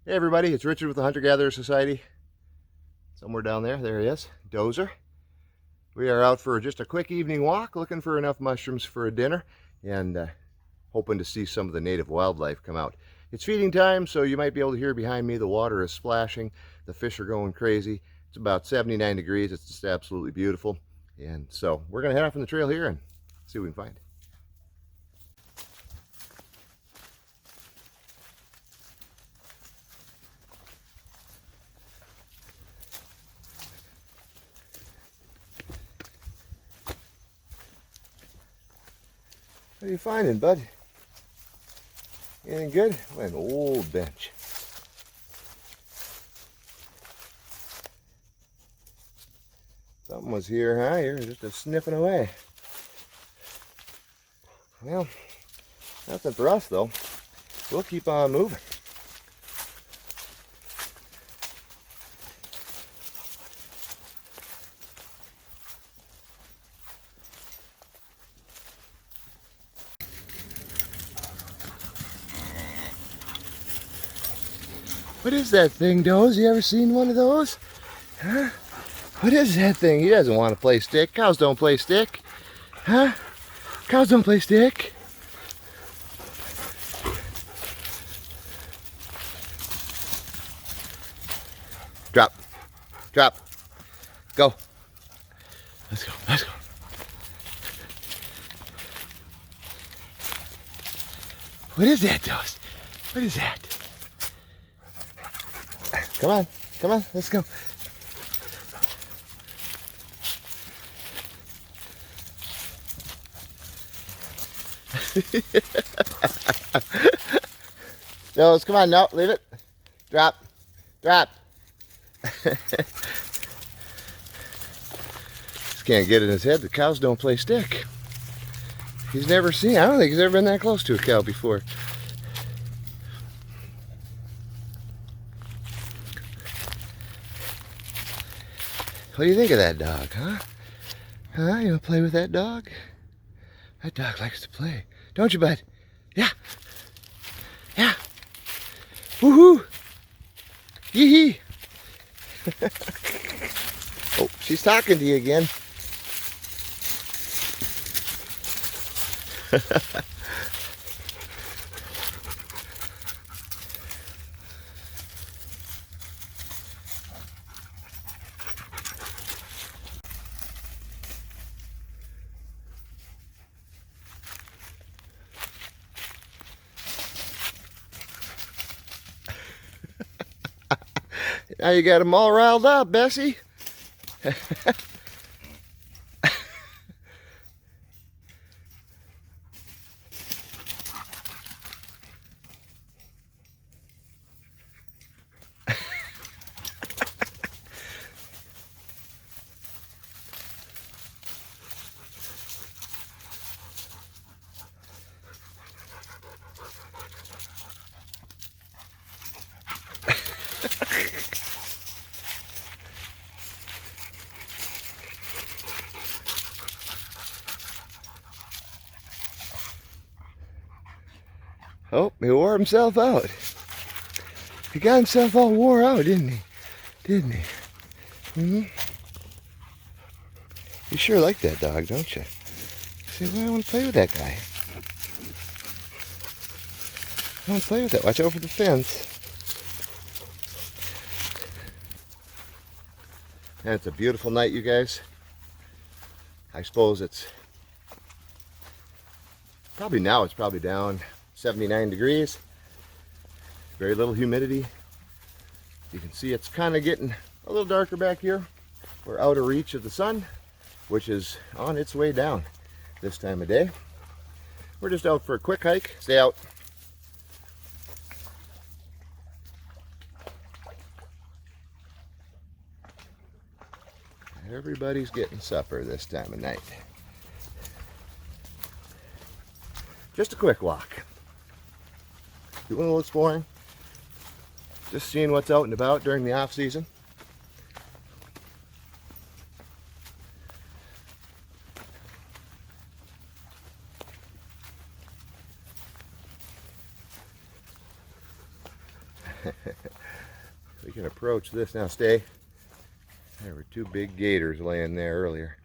Hey everybody, it's Richard with the Hunter-Gatherer Society. Somewhere down there, there he is, Dozer. We are out for just a quick evening walk, looking for enough mushrooms for a dinner, and hoping to see some of the native wildlife come out. It's feeding time, so you might be able to hear behind me the water is splashing, the fish are going crazy. It's about 79 degrees, it's just absolutely beautiful. And so we're going to head off on the trail here and see what we can find. What are you finding, bud? Anything good? What an old bench. Something was here, huh? You're just a sniffing away. Well, nothing for us though. We'll keep on moving. What is that thing, Doze? You ever seen one of those? Huh? What is that thing? He doesn't want to play stick. Cows don't play stick. Huh? Cows don't play stick. Drop. Drop. Go. Let's go. Let's go. What is that, Doze? What is that? Come on. Come on. Let's go. Doze, come on. No, leave it. Drop. Drop. Just can't get in his head. The cows don't play stick. He's never seen. I don't think he's ever been that close to a cow before. What do you think of that dog, huh? Huh? You want to play with that dog? That dog likes to play. Don't you, bud? Yeah. Yeah. Woohoo! Yee-hee! Oh, she's talking to you again. Now you got them all riled up, Bessie. Oh, he wore himself out. He got himself all wore out, didn't he? Didn't he? Mm-hmm. You sure like that dog, don't you? See, well, I want to play with that guy. I want to play with that. Watch out for the fence. And it's a beautiful night, you guys. I suppose it's probably now it's probably down 79 degrees. Very little humidity. You can see it's kind of getting a little darker back here. We're out of reach of the sun, which is on its way down this time of day. We're just out for a quick hike. Stay out. Everybody's getting supper this time of night. Just a quick walk. Doing a little exploring. Just seeing what's out and about during the off season. We can approach this now. Stay. There were two big gators laying there earlier.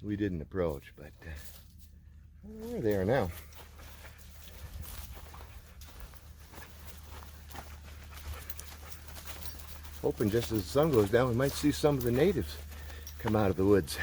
We didn't approach, but I don't know where they are now. Hoping just as the sun goes down, we might see some of the natives come out of the woods.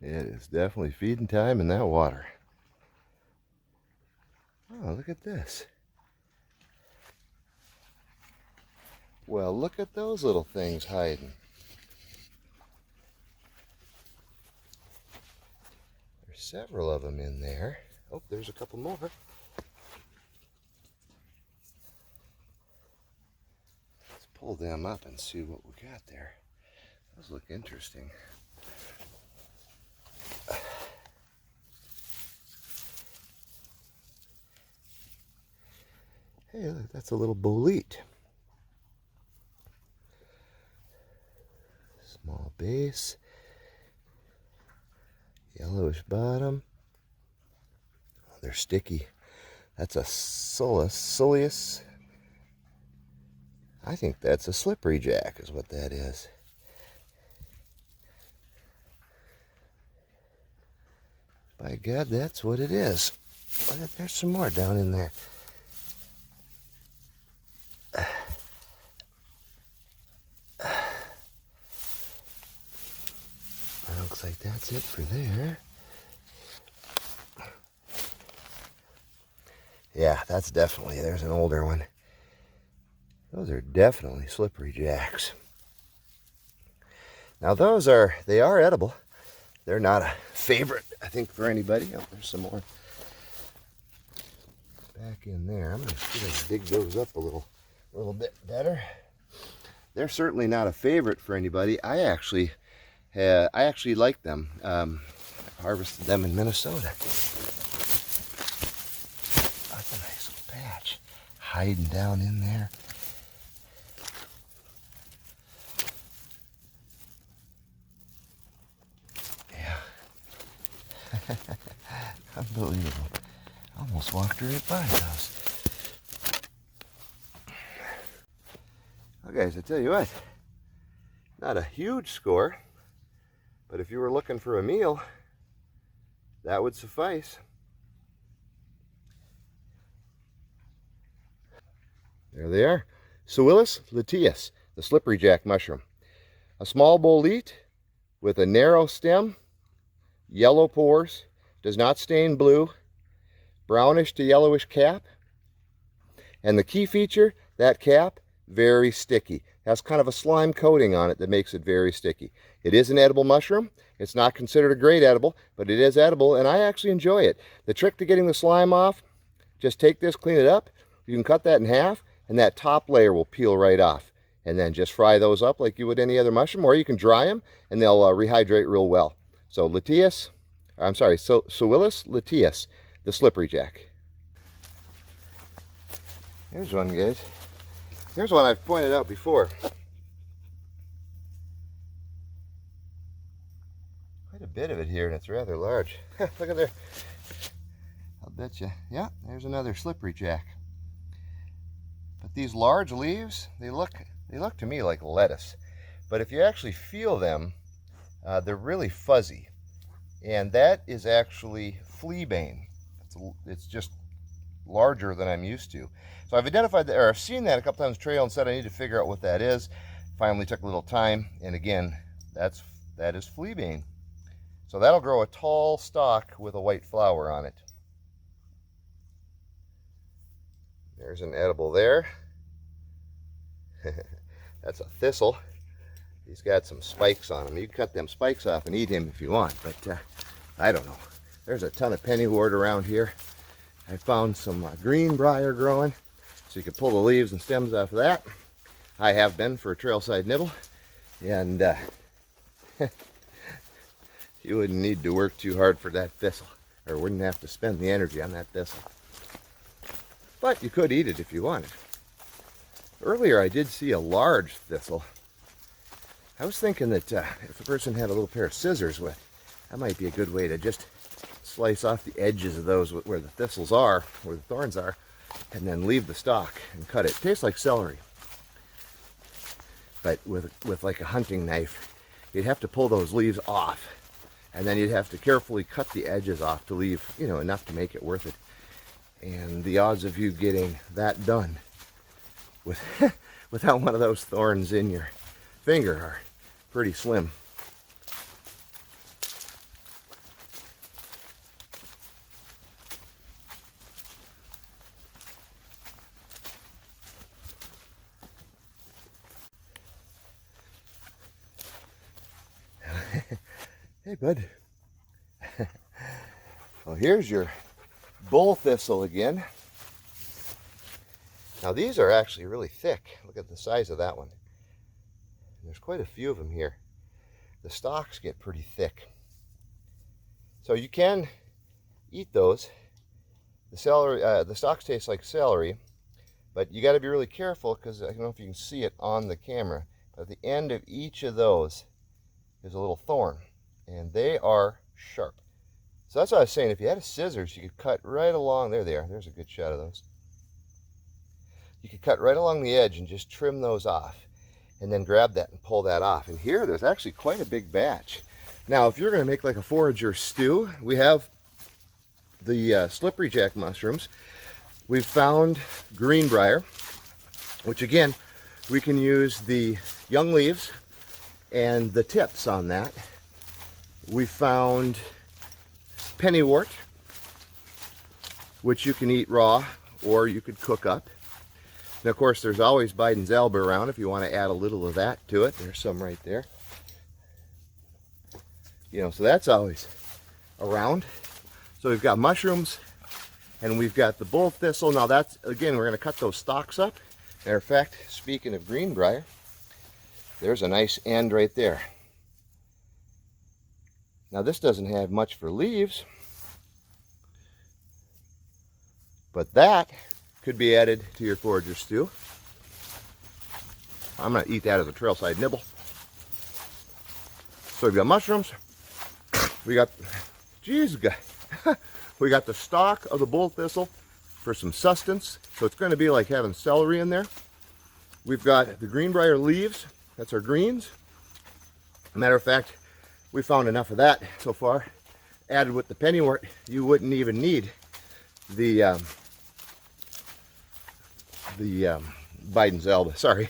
It is definitely feeding time in that water. Oh, look at this. Well, look at those little things hiding. There's several of them in there. Oh, there's a couple more. Let's pull them up and see what we got there. Those look interesting. Hey, look, that's a little bolete. Small base. Yellowish bottom. Oh, they're sticky. That's a Soleus. I think that's a slippery jack is what that is. By God, that's what it is. There's some more down in there. Looks like that's it for there. Yeah, that's definitely, there's an older one. Those are definitely slippery jacks. Now they are edible. They're not a favorite, I think, for anybody. Oh, there's some more back in there. I'm going to see if I can dig those up a little bit better. They're certainly not a favorite for anybody. I actually like them. I harvested them in Minnesota. That's a nice little patch hiding down in there. Yeah. Unbelievable. Almost walked right by those. Well, guys, I tell you what, not a huge score, but if you were looking for a meal, that would suffice. There they are. Suillus luteus, the slippery jack mushroom. A small bolete with a narrow stem, yellow pores, does not stain blue, brownish to yellowish cap, and the key feature, that cap, very sticky. Has kind of a slime coating on it that makes it very sticky. It is an edible mushroom. It's not considered a great edible, but it is edible, and I actually enjoy it. The trick to getting the slime off, just take this, clean it up. You can cut that in half, and that top layer will peel right off. And then just fry those up like you would any other mushroom, or you can dry them, and they'll rehydrate real well. So Suillus luteus, the slippery jack. Here's one, guys. Here's one I've pointed out before. quite a bit of it here, and it's rather large. Look at there. I'll bet you. Yeah, there's another slippery jack. But these large leaves, they look to me like lettuce. But if you actually feel them, they're really fuzzy. And that is actually Fleabane. It's just larger than I'm used to. So I've identified that, or I've seen that a couple times on the trail and said I need to figure out what that is. Finally took a little time, and again, that is Fleabane. So that'll grow a tall stalk with a white flower on it. There's an edible there. That's a thistle. He's got some spikes on him. You can cut them spikes off and eat him if you want, but I don't know. There's a ton of pennywort around here. I found some greenbrier growing, so you can pull the leaves and stems off of that. I have been for a trailside nibble, and you wouldn't need to work too hard for that thistle, or wouldn't have to spend the energy on that thistle. But you could eat it if you wanted. Earlier I did see a large thistle. I was thinking that if a person had a little pair of scissors with, that might be a good way to just slice off the edges of those where the thistles are, where the thorns are, and then leave the stalk and cut it. It tastes like celery. But with like a hunting knife, you'd have to pull those leaves off, and then you'd have to carefully cut the edges off to leave, you know, enough to make it worth it. And the odds of you getting that done without one of those thorns in your finger are pretty slim. Hey, bud. Well, here's your bull thistle again. Now these are actually really thick. Look at the size of that one. There's quite a few of them here. The stalks get pretty thick. So you can eat those. The celery, the stalks taste like celery, but you got to be really careful because I don't know if you can see it on the camera. But at the end of each of those is a little thorn, and they are sharp. So that's what I was saying. If you had a scissors, you could cut right along. There they are. There's a good shot of those. You could cut right along the edge and just trim those off, and then grab that and pull that off. And here, there's actually quite a big batch. Now, if you're going to make like a forager stew, we have the slippery jack mushrooms. We've found greenbrier, which again, we can use the young leaves and the tips on that. We found pennywort, which you can eat raw or you could cook up. And of course, there's always Biden's elbow around if you want to add a little of that to it. There's some right there. You know, so that's always around. So we've got mushrooms and we've got the bull thistle. Now that's, again, we're going to cut those stalks up. Matter of fact, speaking of greenbrier, there's a nice end right there. Now this doesn't have much for leaves, but that could be added to your forager stew. I'm going to eat that as a trailside nibble. So we've got mushrooms. We got, geez, we got the stalk of the bull thistle for some sustenance. So it's going to be like having celery in there. We've got the greenbrier leaves. That's our greens. Matter of fact, we found enough of that so far. Added with the pennywort, you wouldn't even need the Biden's elbow. Sorry,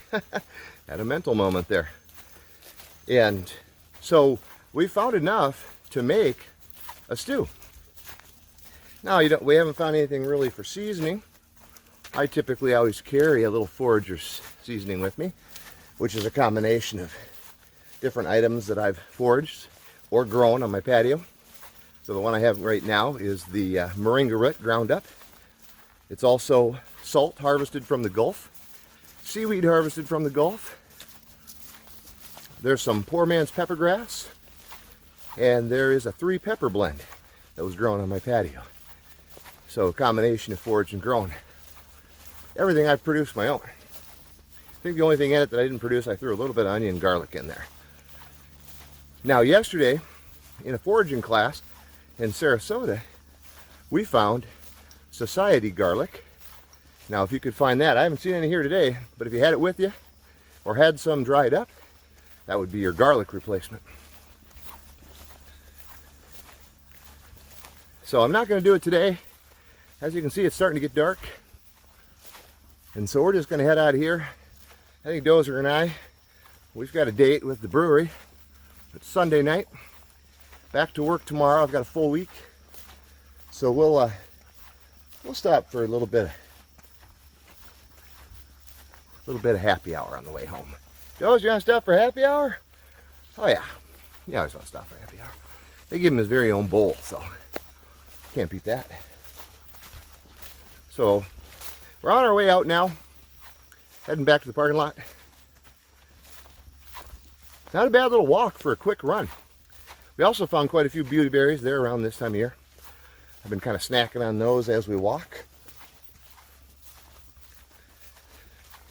had a mental moment there. And so we found enough to make a stew. Now we haven't found anything really for seasoning. I typically always carry a little Foragers Seasoning with me, which is a combination of different items that I've foraged or grown on my patio. So the one I have right now is the moringa root ground up. It's also salt harvested from the Gulf, seaweed harvested from the Gulf. There's some poor man's peppergrass, and there is a 3 pepper blend that was grown on my patio. So a combination of foraged and grown. Everything I've produced my own. I think the only thing in it that I didn't produce, I threw a little bit of onion and garlic in there. Now yesterday, in a foraging class in Sarasota, we found society garlic. Now, if you could find that, I haven't seen any here today, but if you had it with you or had some dried up, that would be your garlic replacement. So I'm not going to do it today. As you can see, it's starting to get dark. And so we're just going to head out of here. I think Dozer and I, we've got a date with the brewery. It's Sunday night. Back to work tomorrow. I've got a full week. So we'll stop for a little bit of happy hour on the way home. Dozer, you want to stop for happy hour? Oh yeah. You always want to stop for happy hour. They give him his very own bowl, so can't beat that. So we're on our way out now, heading back to the parking lot. Not a bad little walk for a quick run. We also found quite a few beauty berries there around this time of year. I've been kind of snacking on those as we walk.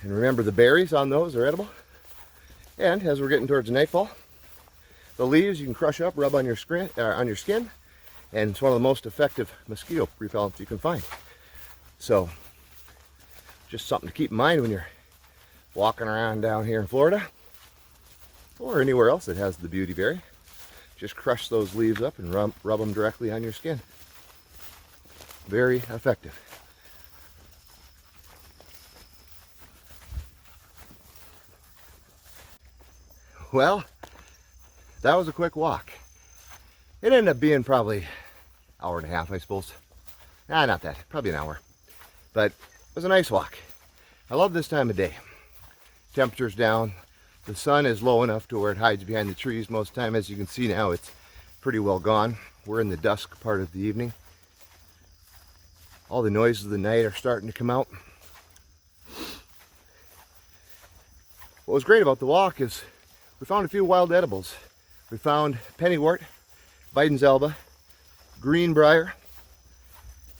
And remember, the berries on those are edible. And as we're getting towards nightfall, the leaves you can crush up, rub on your skin, and it's one of the most effective mosquito repellents you can find. So, just something to keep in mind when you're walking around down here in Florida or anywhere else that has the beauty berry. Just crush those leaves up and rub them directly on your skin. Very effective. Well, that was a quick walk. It ended up being probably an hour and a half, I suppose. Nah, not that, probably an hour. But it was a nice walk. I love this time of day. Temperature's down. The sun is low enough to where it hides behind the trees most of the time. As you can see now, it's pretty well gone. We're in the dusk part of the evening. All the noises of the night are starting to come out. What was great about the walk is we found a few wild edibles. We found pennywort, Biden's elba, greenbrier.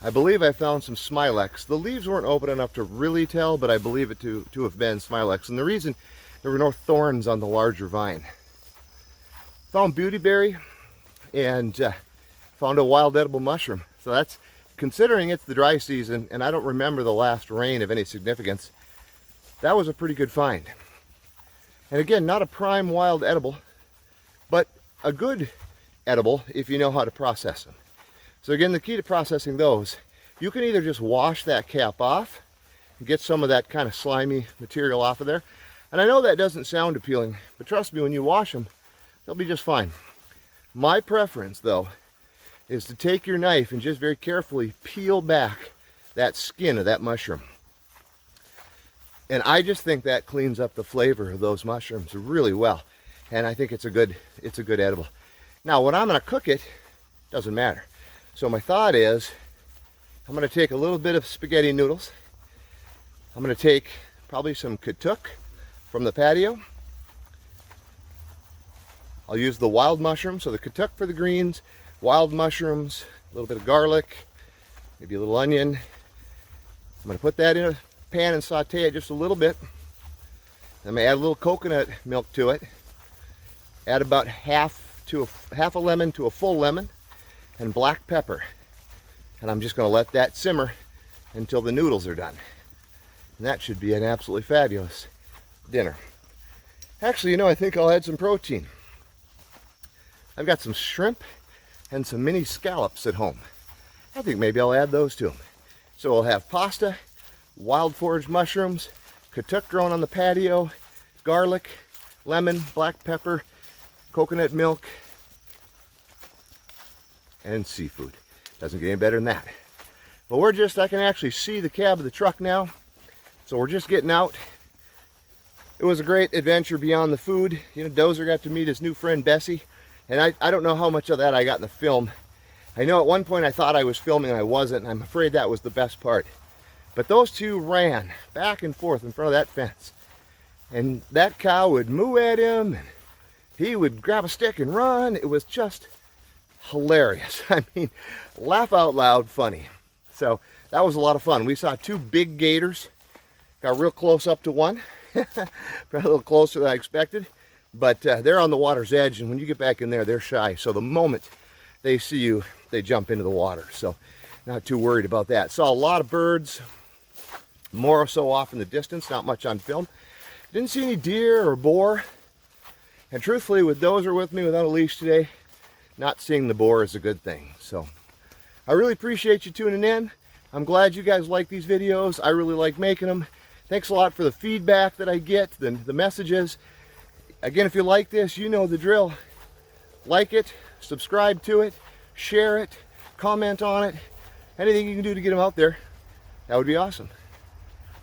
I believe I found some smilex. The leaves weren't open enough to really tell, but I believe it to have been smilex. And the reason, there were no thorns on the larger vine. Found beautyberry and found a wild edible mushroom. So that's, considering it's the dry season and I don't remember the last rain of any significance, that was a pretty good find. And again, not a prime wild edible, but a good edible if you know how to process them. So again, the key to processing those, you can either just wash that cap off and get some of that kind of slimy material off of there. And I know that doesn't sound appealing, but trust me, when you wash them, they'll be just fine. My preference, though, is to take your knife and just very carefully peel back that skin of that mushroom. And I just think that cleans up the flavor of those mushrooms really well. And I think it's a good edible. Now, when I'm going to cook it, doesn't matter. So my thought is, I'm going to take a little bit of spaghetti noodles. I'm going to take probably some katuk from the patio. I'll use the wild mushrooms, so the katuk for the greens, wild mushrooms, a little bit of garlic, maybe a little onion. I'm going to put that in a pan and saute it just a little bit. I'm going to add a little coconut milk to it. Add about half a lemon to a full lemon. And black pepper. And I'm just going to let that simmer until the noodles are done. And that should be an absolutely fabulous dinner. Actually, you know, I think I'll add some protein. I've got some shrimp and some mini scallops at home. I think maybe I'll add those to them. So we'll have pasta, wild foraged mushrooms, katuk grown on the patio, garlic, lemon, black pepper, coconut milk, and seafood. Doesn't get any better than that. But I can actually see the cab of the truck now. So we're just getting out. It was a great adventure beyond the food. You know, Dozer got to meet his new friend Bessie. And I don't know how much of that I got in the film. I know at one point I thought I was filming and I wasn't. And I'm afraid that was the best part. But those two ran back and forth in front of that fence. And that cow would moo at him. And he would grab a stick and run. It was just hilarious. I mean, laugh out loud funny. So that was a lot of fun. We saw two big gators. Got real close up to one. Probably a little closer than I expected. But they're on the water's edge, and when you get back in there, they're shy. So the moment they see you, they jump into the water. So not too worried about that. Saw a lot of birds, more so off in the distance, not much on film. Didn't see any deer or boar. And truthfully, with Dozer with me without a leash today, not seeing the boar is a good thing. So I really appreciate you tuning in. I'm glad you guys like these videos. I really like making them. Thanks a lot for the feedback that I get, the messages. Again, if you like this, you know the drill. Like it, subscribe to it, share it, comment on it. Anything you can do to get them out there, that would be awesome.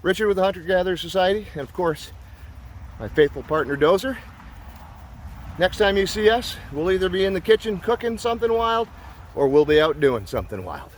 Richard with the Hunter-Gatherers Society, and of course, my faithful partner Dozer. Next time you see us, we'll either be in the kitchen cooking something wild, or we'll be out doing something wild.